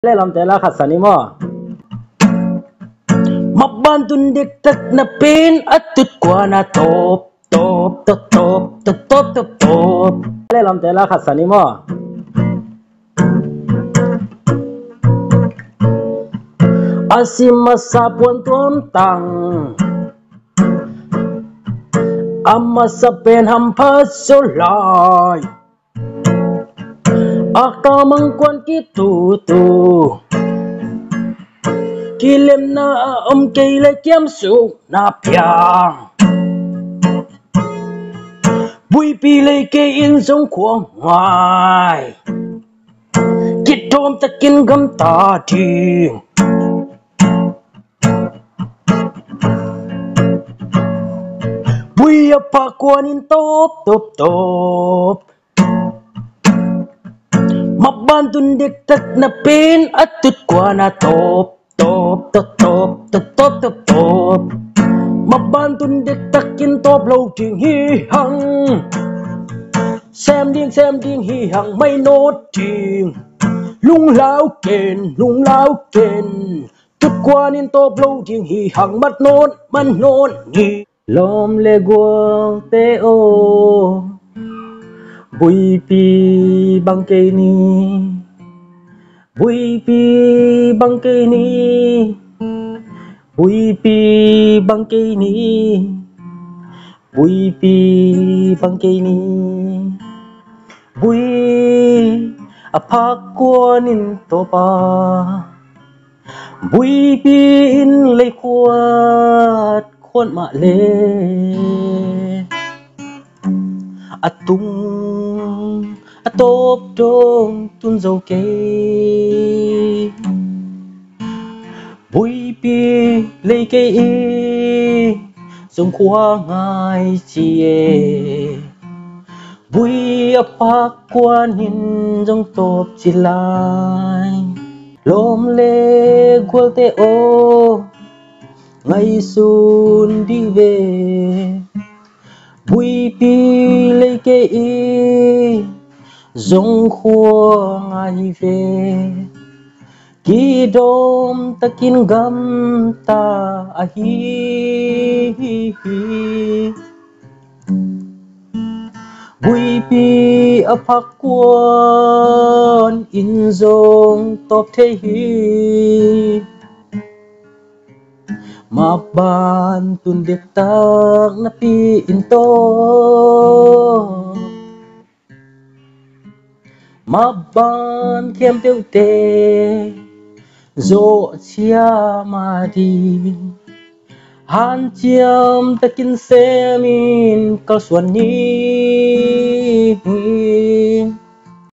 le lam te la khat sani mo mabantun dik tak na pin atut kwa na top le lam te la khat sani mo asima sapon tuan tang amma sa pen hampas solai akamang kwan kitu kilem na kaila kiam su na piang bui pi lei ke in song khuang ngai kit thom takin gam ta thing bui apa kwan in top mabantun dik tak na pin atut kwa na top mabantun dik takin top lâu ting hi hang xem điên hi hang mấy nốt ting lung lao kền tut kwa nin top lâu ting hi hang mat nốt man nốt ni lom le guang te o bui pi bang cây ni bui pi bang cây ni bui pi bang cây ni bui pi bang cây ni bui apak kuan in topa bui pi in lei khuat khuan ma le atung atop dong tun dâu kê bui pi lei kê y sông khoa ngai chia bui apak quan hin dong top chi lai lom le gual te o ngày sun đi về bui pi lei kê y dòng khua ngai về ki dom takin gam ta a hi bui pi apak kuan in dong top thế hi ma ban tun dek tak na pi in to ma ban kem teu te zo chia ma di han chiam takin semin kal suan ni